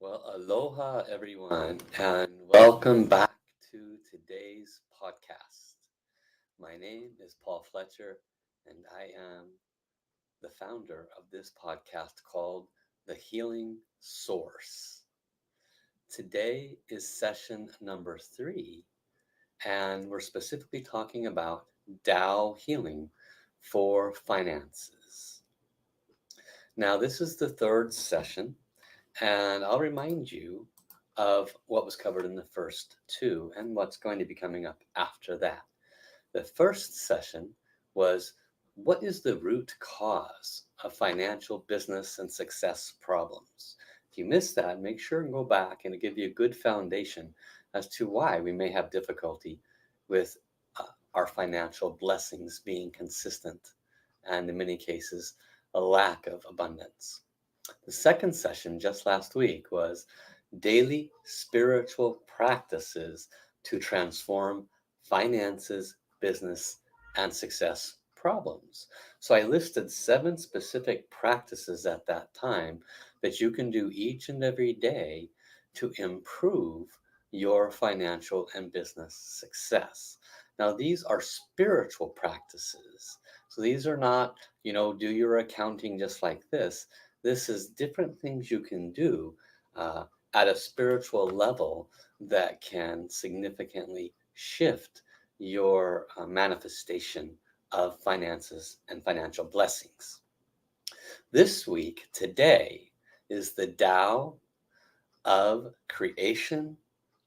Well, aloha everyone, and welcome back to today's podcast. My name is Paul Fletcher, and I am the founder of this podcast called The Healing Source. Today is session number 3, and we're specifically talking about Tao healing for finances. Now, this is the third session. And I'll remind you of what was covered in the first two and what's going to be coming up after that. The first session was what is the root cause of financial, business, and success problems? If you missed that, make sure and go back and give you a good foundation as to why we may have difficulty with our financial blessings being consistent and in many cases a lack of abundance. The second session just last week was daily spiritual practices to transform finances, business, and success problems. So I listed 7 specific practices at that time that you can do each and every day to improve your financial and business success. Now, these are spiritual practices. So these are not, do your accounting just like this. This is different things you can do at a spiritual level that can significantly shift your manifestation of finances and financial blessings. This week, today, is the Tao of creation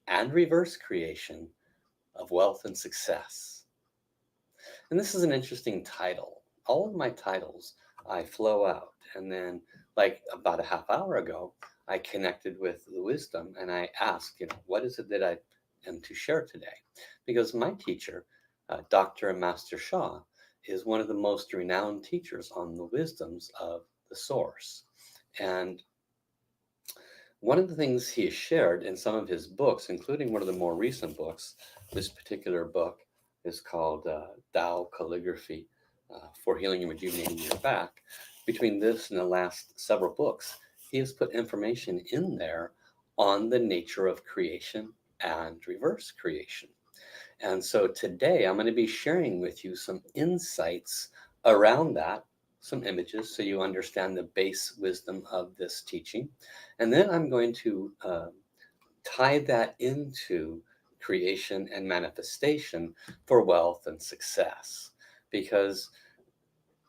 and reverse creation of wealth and success. And this is an interesting title. All of my titles I flow out, and then like about a half hour ago, I connected with the wisdom and I asked, what is it that I am to share today? Because my teacher, Dr. and Master Sha, is one of the most renowned teachers on the wisdoms of the source. And one of the things he has shared in some of his books, including one of the more recent books, this particular book is called Tao Calligraphy for Healing and Rejuvenating Your Back. Between this and the last several books, he has put information in there on the nature of creation and reverse creation. And so today I'm going to be sharing with you some insights around that, some images so you understand the base wisdom of this teaching. And then I'm going to tie that into creation and manifestation for wealth and success. Because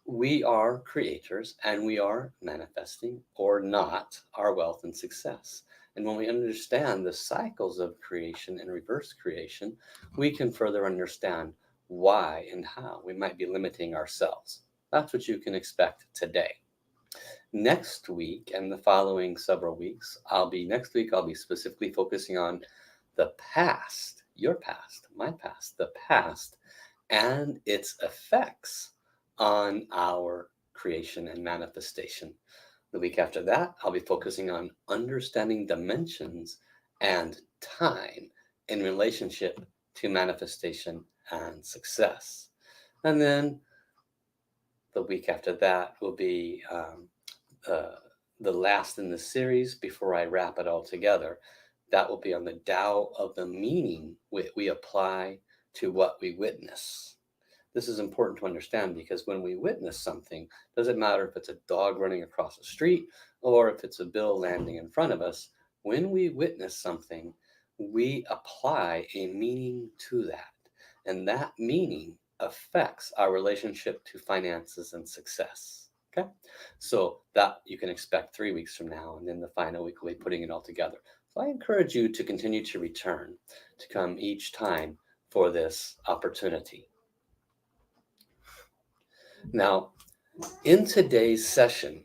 we are creators and we are manifesting or not our wealth and success. And when we understand the cycles of creation and reverse creation, we can further understand why and how we might be limiting ourselves. That's what you can expect today. Next week and the following several weeks, I'll be specifically focusing on the past, your past, my past, the past, and its effects on our creation and manifestation. The week after that, I'll be focusing on understanding dimensions and time in relationship to manifestation and success. And then the week after that will be the last in the series before I wrap it all together. That will be on the Tao of the meaning we apply to what we witness. This is important to understand because when we witness something, doesn't matter if it's a dog running across the street or if it's a bill landing in front of us, when we witness something, we apply a meaning to that. And that meaning affects our relationship to finances and success. Okay? So that you can expect 3 weeks from now, and then the final week we'll be putting it all together. So I encourage you to continue to return, to come each time for this opportunity. Now, in today's session,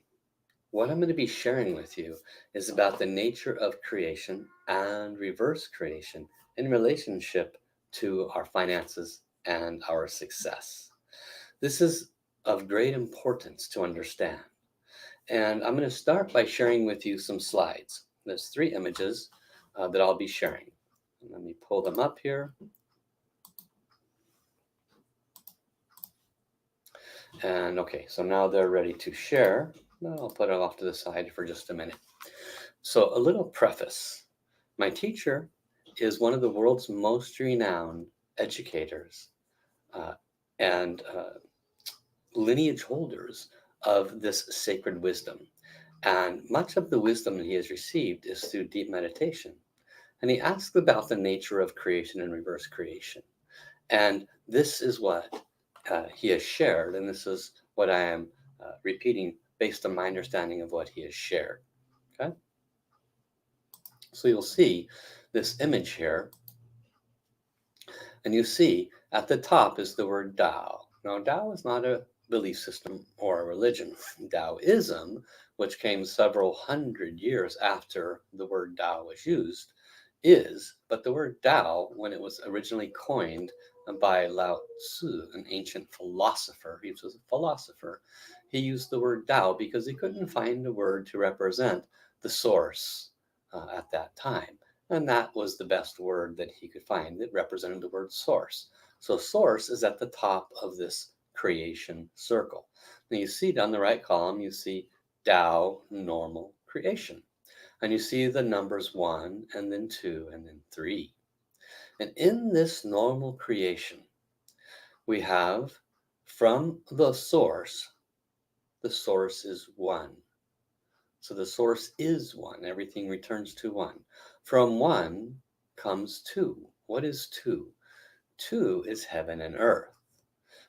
what I'm going to be sharing with you is about the nature of creation and reverse creation in relationship to our finances and our success. This is of great importance to understand. And I'm going to start by sharing with you some slides. There's 3 images that I'll be sharing. Let me pull them up here. And okay, so now they're ready to share. No, I'll put it off to the side for just a minute. So, a little preface. My teacher is one of the world's most renowned educators uh, and lineage holders of this sacred wisdom. And much of the wisdom that he has received is through deep meditation. And he asks about the nature of creation and reverse creation. And this is what he has shared, and this is what I am repeating based on my understanding of what he has shared. Okay? So you'll see this image here, and you see at the top is the word Tao. Now, Tao is not a belief system or a religion. Taoism, which came several hundred years after the word Tao was used, is, but the word Tao, when it was originally coined by Lao Tzu, an ancient philosopher, he was a philosopher, he used the word Tao because he couldn't find a word to represent the source at that time. And that was the best word that he could find that represented the word source. So source is at the top of this creation circle. Now you see down the right column, you see Tao normal creation. And you see the numbers 1 and then 2 and then 3. And in this normal creation, we have from the source is 1. So the source is 1. Everything returns to 1. From 1 comes 2. What is 2? 2 is heaven and earth.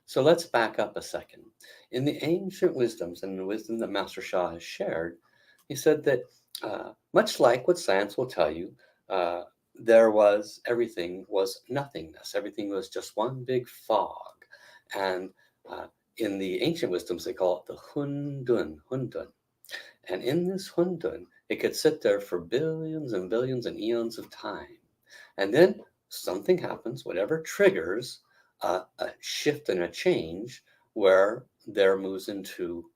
So let's back up a second. In the ancient wisdoms and the wisdom that Master Sha has shared, he said that much like what science will tell you, uh, everything was nothingness. Everything was just one big fog. And uh, in the ancient wisdoms, they call it the Hundun. And in this Hundun, it could sit there for billions and billions and eons of time. And then something happens, whatever triggers a shift and a change where there moves into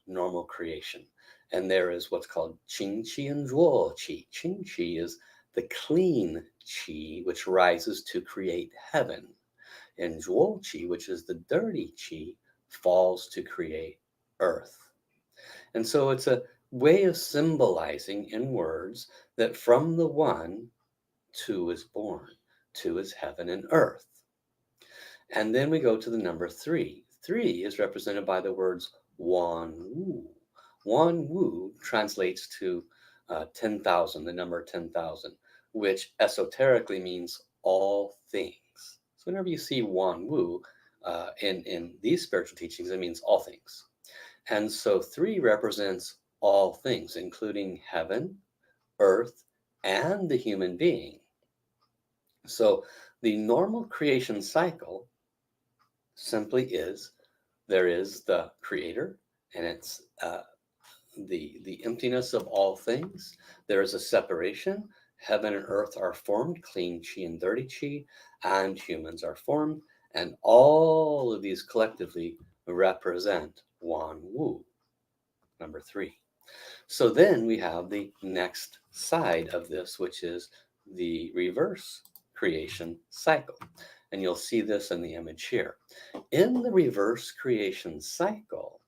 normal creation. And there is what's called Qing Qi and Zhuo Qi. Qing Qi is the clean Qi, which rises to create heaven. And Zhuo Qi, which is the dirty Qi, falls to create earth. And so it's a way of symbolizing in words that from the one, 2 is born. 2 is heaven and earth. And then we go to the number 3. 3 is represented by the words Wan Wu. Wan Wu translates to 10,000, the number 10,000, which esoterically means all things. So whenever you see Wan Wu in these spiritual teachings, it means all things. And so 3 represents all things, including heaven, earth, and the human being. So the normal creation cycle simply is there is the creator, and it's the emptiness of all things. There is a separation. Heaven and earth are formed, clean chi and dirty chi, and humans are formed. And all of these collectively represent Wan Wu, number 3. So then we have the next side of this, which is the reverse creation cycle. And you'll see this in the image here. In the reverse creation cycle,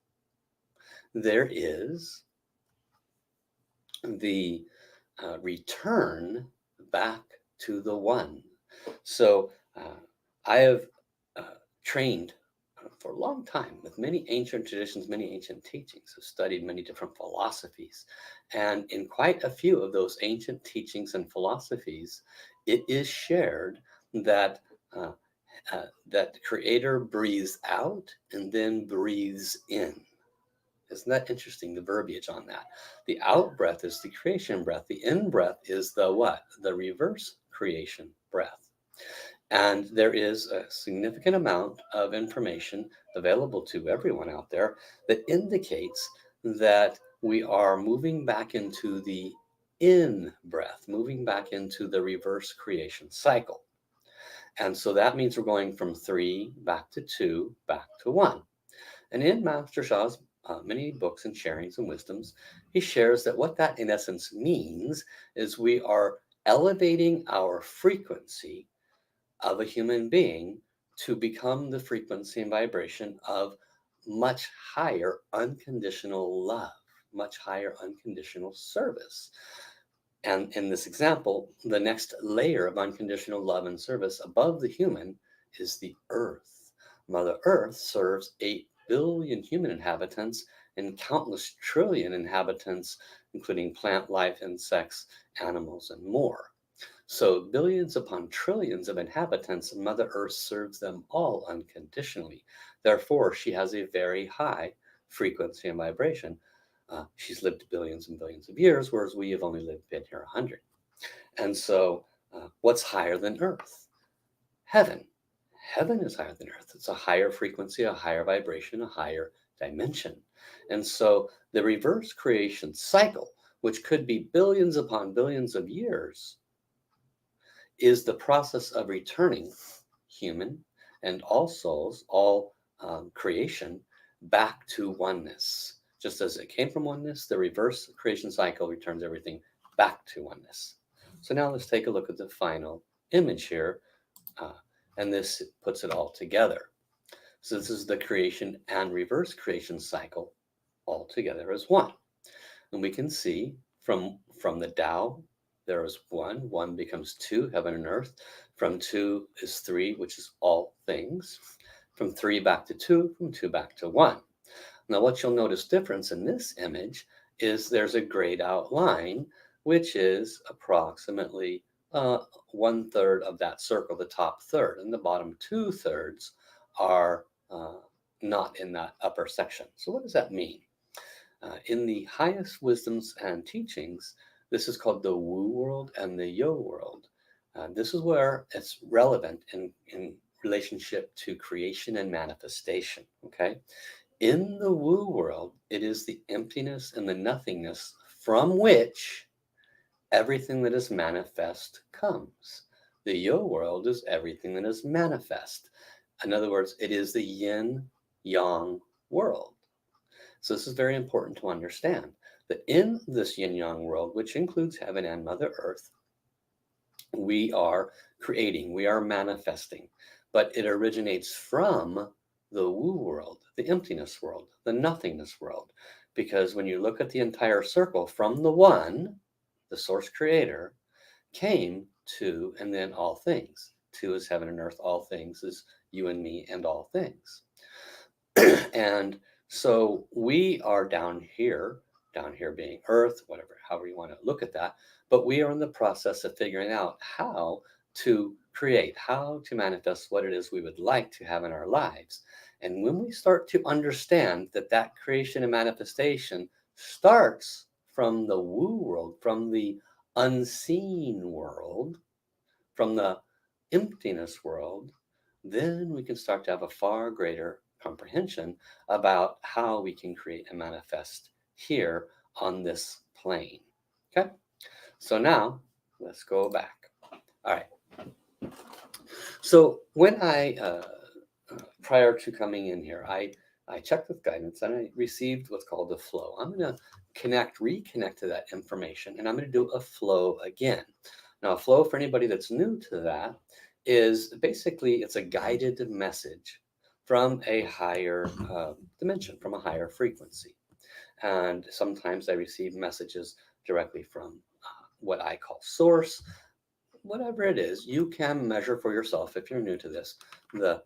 there is the return back to the one. So I have trained for a long time with many ancient traditions, many ancient teachings. I've studied many different philosophies. And in quite a few of those ancient teachings and philosophies, it is shared that uh, that the creator breathes out and then breathes in. Isn't that interesting, the verbiage on that? The out breath is the creation breath. The in breath is the what? The reverse creation breath. And there is a significant amount of information available to everyone out there that indicates that we are moving back into the in breath, moving back into the reverse creation cycle. And so that means we're going from 3 back to 2, back to 1. And in Master Sha's many books and sharings and wisdoms, he shares that what that in essence means is we are elevating our frequency of a human being to become the frequency and vibration of much higher unconditional love. much higher unconditional service. And in this example, the next layer of unconditional love and service above the human is the earth. Mother Earth serves 8 billion human inhabitants and countless trillion inhabitants, including plant life, insects, animals, and more. So, billions upon trillions of inhabitants, Mother Earth serves them all unconditionally. Therefore, she has a very high frequency and vibration. She's lived billions and billions of years, whereas we have only been here 100. And so, what's higher than Earth? Heaven. Heaven is higher than Earth. It's a higher frequency, a higher vibration, a higher dimension. And so, the reverse creation cycle, which could be billions upon billions of years, is the process of returning human and all souls, all creation, back to oneness. Just as it came from oneness, the reverse creation cycle returns everything back to oneness. So now let's take a look at the final image here, and this puts it all together. So this is the creation and reverse creation cycle all together as one. And we can see from the Tao, there is one, one becomes two, heaven and earth. From two is three, which is all things. From three back to two, from two back to one. Now, what you'll notice difference in this image is there's a grayed out line, which is approximately 1/3 of that circle, the top third, and the bottom 2/3 are not in that upper section. So what does that mean? In the highest wisdoms and teachings, this is called the woo world and the yo world. This is where it's relevant in relationship to creation and manifestation. Okay. In the woo world, it is the emptiness and the nothingness from which everything that is manifest comes. The yo world is everything that is manifest. In other words, it is the yin yang world. So this is very important to understand that in this yin yang world, which includes heaven and Mother Earth, we are creating, we are manifesting, but it originates from the woo world, the emptiness world, the nothingness world. Because when you look at the entire circle, from the one, the source creator, came two and then all things. Two is heaven and earth, all things is you and me and all things. And so we are down here being earth, whatever, however you want to look at that, but we are in the process of figuring out how to create, how to manifest what it is we would like to have in our lives. And when we start to understand that that creation and manifestation starts from the woo world, from the unseen world, from the emptiness world, then we can start to have a far greater comprehension about how we can create and manifest here on this plane. Okay, so now let's go back. All right. So when prior to coming in here, I checked with guidance and I received what's called a flow. I'm going to reconnect to that information, and I'm going to do a flow again. Now, a flow, for anybody that's new to that, is basically it's a guided message from a higher dimension, from a higher frequency. And sometimes I receive messages directly from what I call source. Whatever it is, you can measure for yourself if you're new to this, the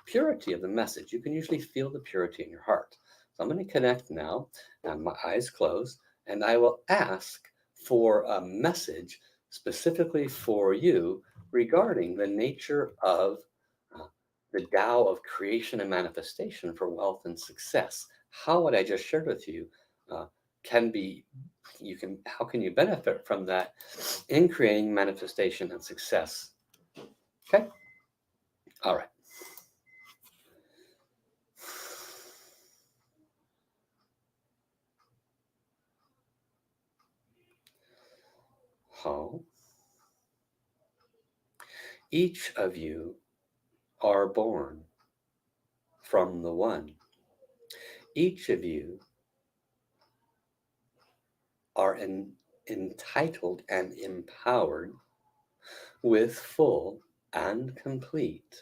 purity of the message. You can usually feel the purity in your heart. So I'm going to connect now, and my eyes closed, and I will ask for a message specifically for you regarding the nature of the Tao of creation and manifestation for wealth and success. How what I just shared with you can be, how can you benefit from that in creating manifestation and success? Okay. All right. How each of you are born from the one. Each of you are entitled and empowered with full and complete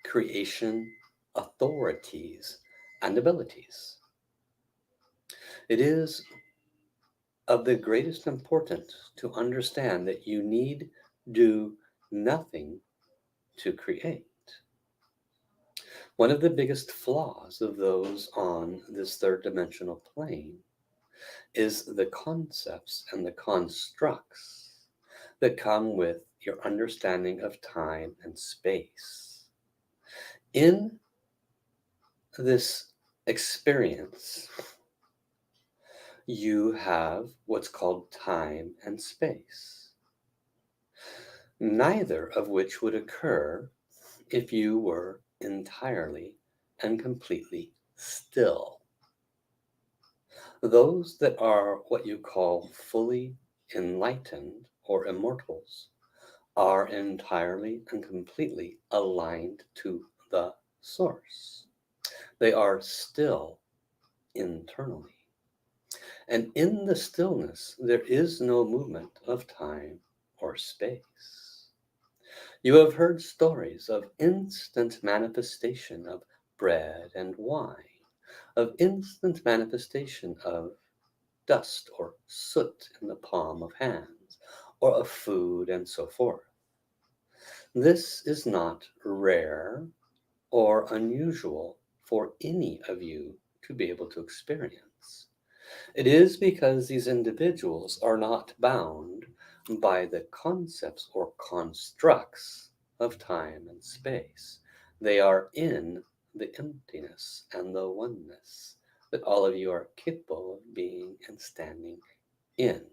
creation authorities and abilities. It is of the greatest importance to understand that you need do nothing to create. One of the biggest flaws of those on this third dimensional plane is the concepts and the constructs that come with your understanding of time and space. In this experience, you have what's called time and space, neither of which would occur if you were entirely and completely still. Those that are what you call fully enlightened or immortals are entirely and completely aligned to the source. They are still internally. And in the stillness, there is no movement of time or space. You have heard stories of instant manifestation of bread and wine, of instant manifestation of dust or soot in the palm of hands, or of food and so forth. This is not rare or unusual for any of you to be able to experience. It is because these individuals are not bound by the concepts or constructs of time and space. They are in the emptiness and the oneness that all of you are capable of being and standing in.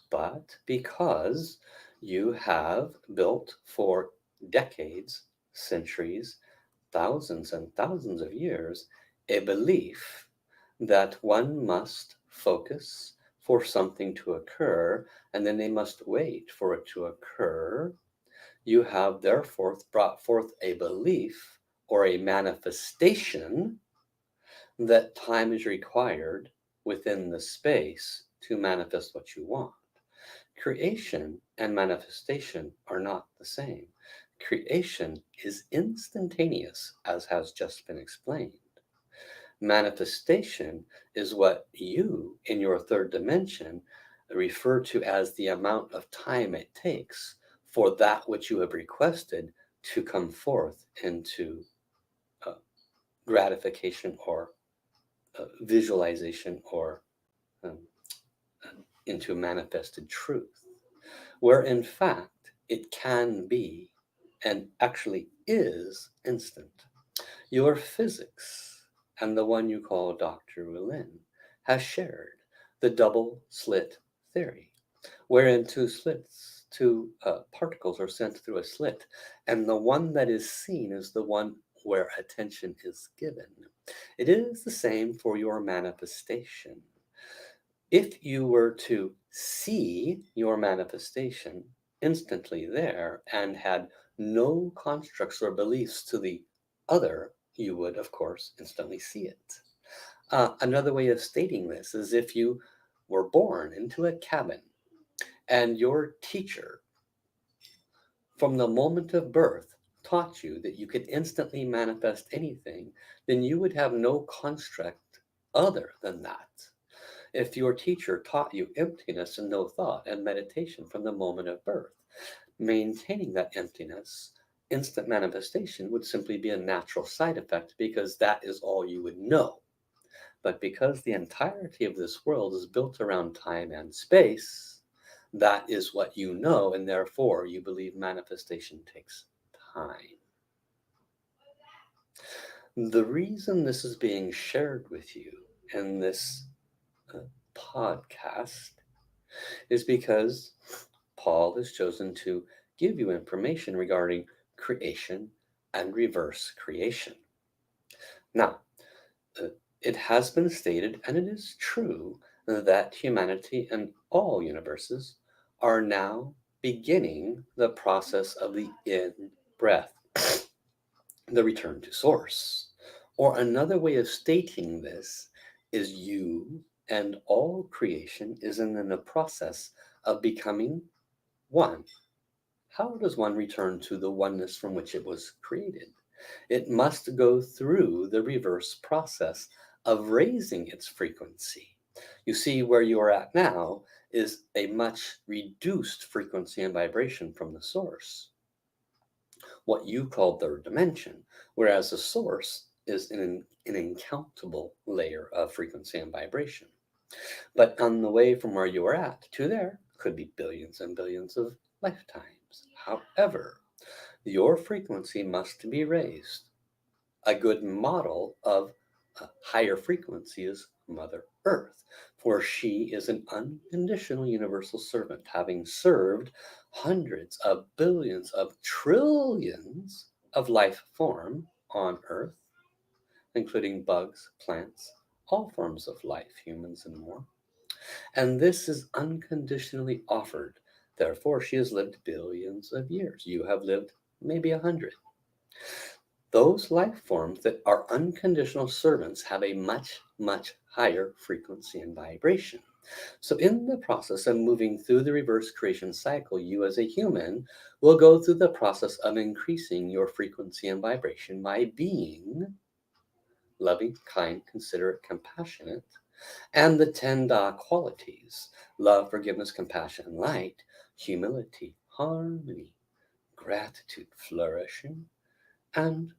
But because you have built for decades, centuries, thousands and thousands of years a belief that one must focus for something to occur and then they must wait for it to occur, you have therefore brought forth a belief or a manifestation that time is required within the space to manifest what you want. Creation and manifestation are not the same. Creation is instantaneous, as has just been explained. Manifestation is what you, in your third dimension, refer to as the amount of time it takes for that which you have requested to come forth into uh, gratification or visualization or um, into manifested truth, where in fact it can be and actually is instant. Your physics and the one you call Dr. Rulin has shared the double slit theory, wherein two particles are sent through a slit, and the one that is seen is the one where attention is given. It is the same for your manifestation. If you were to see your manifestation instantly there and had no constructs or beliefs to the other, you would, of course, instantly see it. Another way of stating this is if you were born into a cabin and your teacher, from the moment of birth, taught you that you could instantly manifest anything, then you would have no construct other than that. If your teacher taught you emptiness and no thought and meditation from the moment of birth, maintaining that emptiness, instant manifestation would simply be a natural side effect because that is all you would know. But because the entirety of this world is built around time and space, that is what you know, and therefore you believe manifestation takes time. The reason this is being shared with you in this uh, podcast is because Paul has chosen to give you information regarding creation and reverse creation. Now, uh, it has been stated, and it is true, that humanity and all universes are now beginning the process of the in breath, the return to source. Or another way of stating this is you and all creation is in the process of becoming one. How does one return to the oneness from which it was created? It must go through the reverse process of raising its frequency. You see, where you are at now is a much reduced frequency and vibration from the source, what you call third dimension, whereas the source is an incountable layer of frequency and vibration. But on the way from where you are at to there could be billions and billions of lifetimes. However, your frequency must be raised. A good model of a higher frequency is Mother Earth, for she is an unconditional universal servant, having served hundreds of billions of trillions of life form on Earth, including bugs, plants, all forms of life, humans and more. And this is unconditionally offered. Therefore, she has lived billions of years. You have lived maybe 100. Those life forms that are unconditional servants have a much, much higher frequency and vibration. So, in the process of moving through the reverse creation cycle, you as a human will go through the process of increasing your frequency and vibration by being loving, kind, considerate, compassionate, and the 10 Da qualities: love, forgiveness, compassion, and light, humility, harmony, gratitude, flourishing, and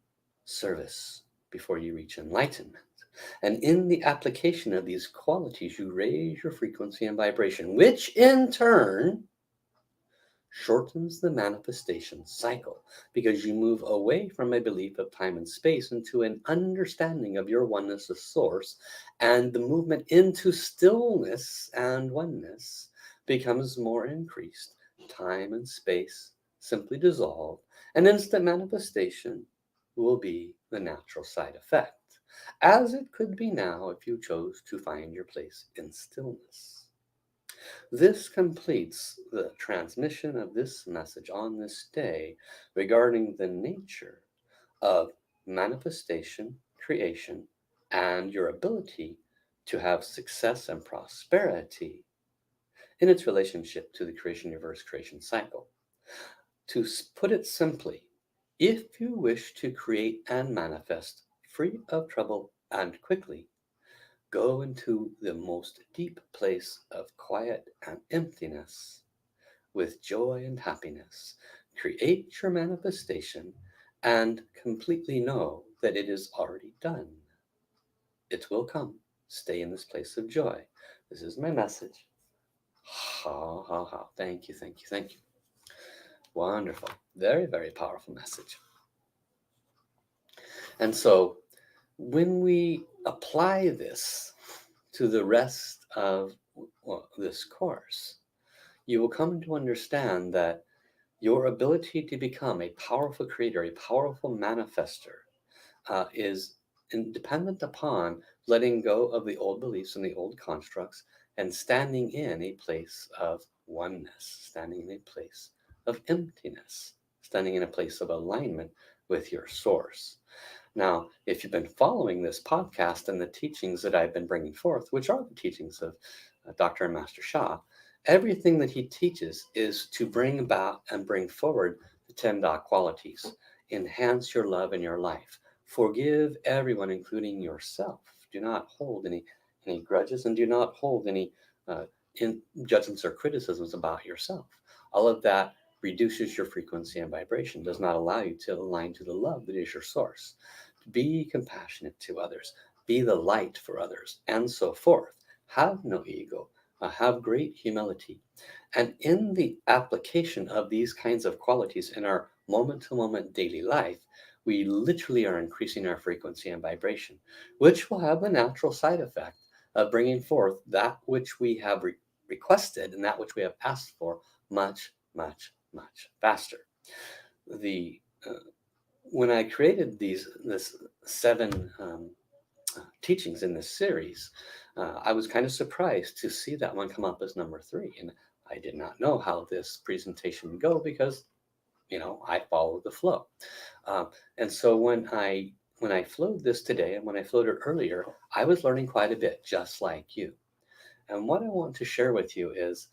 service before you reach enlightenment. And in the application of these qualities, you raise your frequency and vibration, which in turn shortens the manifestation cycle, because you move away from a belief of time and space into an understanding of your oneness of source, and the movement into stillness and oneness becomes more increased. Time and space simply dissolve, and instant manifestation will be the natural side effect, as it could be now if you chose to find your place in stillness. This completes the transmission of this message on this day regarding the nature of manifestation, creation, and your ability to have success and prosperity in its relationship to the creation reverse creation cycle. To put it simply, if you wish to create and manifest free of trouble and quickly, go into the most deep place of quiet and emptiness with joy and happiness. Create your manifestation and completely know that it is already done. It will come. Stay in this place of joy. This is my message. Ha ha ha. Thank you, thank you, thank you. Wonderful. Very, very powerful message. And so when we apply this to the rest of this course, you will come to understand that your ability to become a powerful creator, a powerful manifester, is dependent upon letting go of the old beliefs and the old constructs and standing in a place of oneness, standing in a place of emptiness, standing in a place of alignment with your source. Now, if you've been following this podcast and the teachings that I've been bringing forth, which are the teachings of Dr. and Master Sha, everything that he teaches is to bring about and bring forward the 10 Da qualities. Enhance your love in your life. Forgive everyone, including yourself. Do not hold any grudges, and do not hold any judgments or criticisms about yourself. All of that reduces your frequency and vibration, does not allow you to align to the love that is your source. Be compassionate to others, be the light for others, and so forth. Have no ego, have great humility. And in the application of these kinds of qualities in our moment to moment daily life, we literally are increasing our frequency and vibration, which will have the natural side effect of bringing forth that which we have requested and that which we have asked for much, much, much faster. The When I created this 7 teachings in this series, I was kind of surprised to see that one come up as number 3, and I did not know how this presentation would go because I follow the flow. And so when I flowed this today and when I flowed it earlier, I was learning quite a bit, just like you. And what I want to share with you is,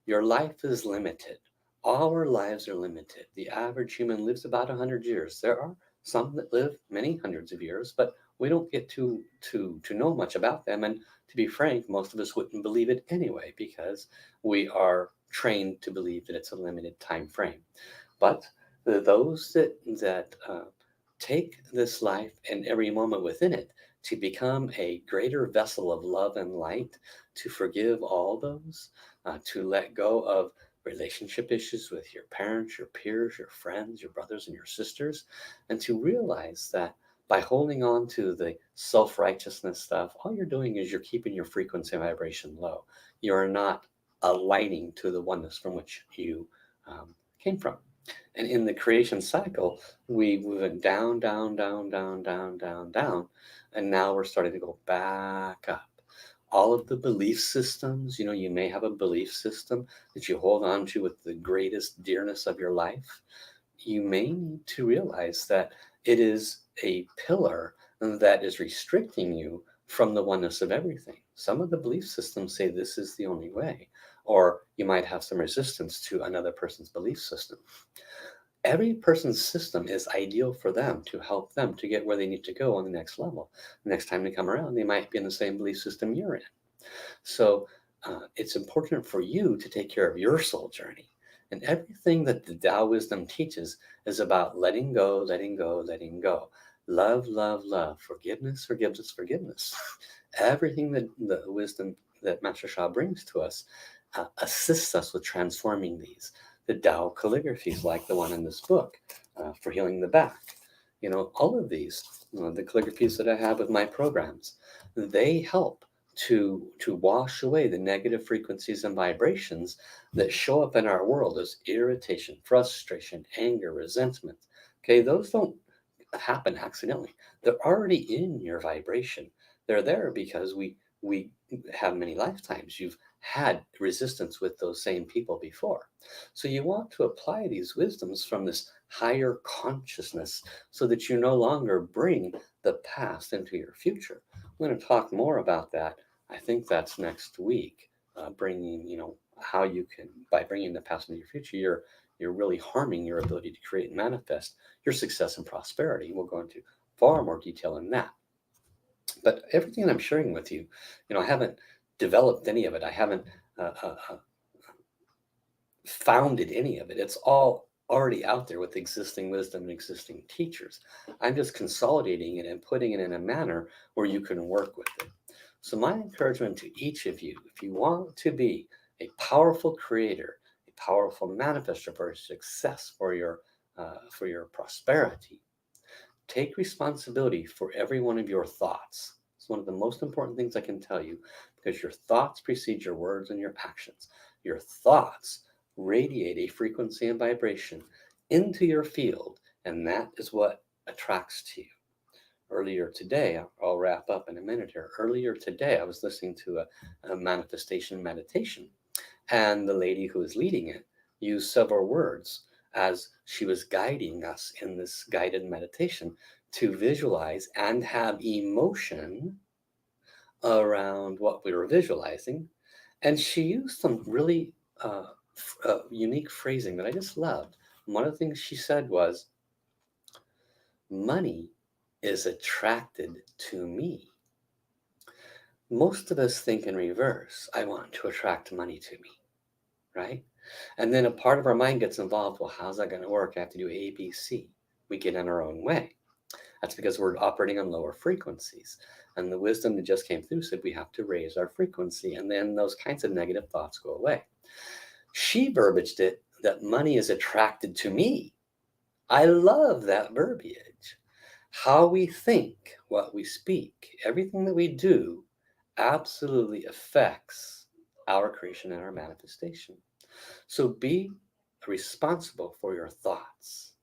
your life is limited. All our lives are limited. The average human lives about 100 years. There are some that live many hundreds of years, but we don't get to know much about them. And to be frank, most of us wouldn't believe it anyway, because we are trained to believe that it's a limited time frame. But those that take this life and every moment within it to become a greater vessel of love and light, to forgive all those, to let go of relationship issues with your parents, your peers, your friends, your brothers, and your sisters, and to realize that by holding on to the self righteousness stuff, all you're doing is you're keeping your frequency and vibration low. You're not aligning to the oneness from which you came from. And in the creation cycle, we went down, down, down, down, down, down, down, and now we're starting to go back up. All of the belief systems, you may have a belief system that you hold on to with the greatest dearness of your life. You may need to realize that it is a pillar that is restricting you from the oneness of everything. Some of the belief systems say this is the only way, or you might have some resistance to another person's belief system. Every person's system is ideal for them, to help them to get where they need to go on the next level. The next time they come around, they might be in the same belief system you're in. So it's important for you to take care of your soul journey. And everything that the Tao wisdom teaches is about letting go, letting go, letting go. Love, love, love. Forgiveness, forgiveness, forgiveness. Everything that the wisdom that Master Sha brings to us assists us with transforming these. The Tao calligraphies, like the one in this book, for healing the back. All of these, the calligraphies that I have with my programs, they help to wash away the negative frequencies and vibrations that show up in our world as irritation, frustration, anger, resentment. Okay, those don't happen accidentally. They're already in your vibration. They're there because we have many lifetimes. You've had resistance with those same people before. So you want to apply these wisdoms from this higher consciousness so that you no longer bring the past into your future. I'm going to talk more about that. I think that's next week. Bringing, how you can, by bringing the past into your future, you're really harming your ability to create and manifest your success and prosperity. We'll go into far more detail in that. But everything I'm sharing with you, I haven't developed any of it. I haven't founded any of it. It's all already out there with existing wisdom and existing teachers. I'm just consolidating it and putting it in a manner where you can work with it. So my encouragement to each of you, if you want to be a powerful creator, a powerful manifester for success, for your prosperity, take responsibility for every one of your thoughts. It's one of the most important things I can tell you, because your thoughts precede your words and your actions. Your thoughts radiate a frequency and vibration into your field, and that is what attracts to you. Earlier today, I'll wrap up in a minute here. Earlier today, I was listening to a manifestation meditation, and the lady who was leading it used several words as she was guiding us in this guided meditation to visualize and have emotion around what we were visualizing. And she used some really unique phrasing that I just loved. One of the things she said was, money is attracted to me. Most of us think in reverse. I want to attract money to me, right? And then a part of our mind gets involved. Well, how's that going to work? I have to do A, B, C. We get in our own way. That's because we're operating on lower frequencies. And the wisdom that just came through said we have to raise our frequency, and then those kinds of negative thoughts go away. She verbiaged it that money is attracted to me. I love that verbiage. How we think, what we speak, everything that we do absolutely affects our creation and our manifestation. So be responsible for your thoughts.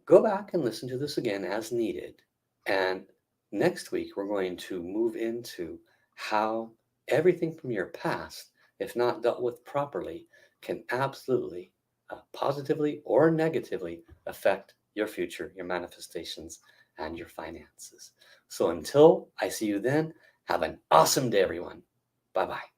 Go back and listen to this again as needed. And next week, we're going to move into how everything from your past, if not dealt with properly, can absolutely positively or negatively affect your future, your manifestations, and your finances. So until I see you then, have an awesome day, everyone. Bye-bye.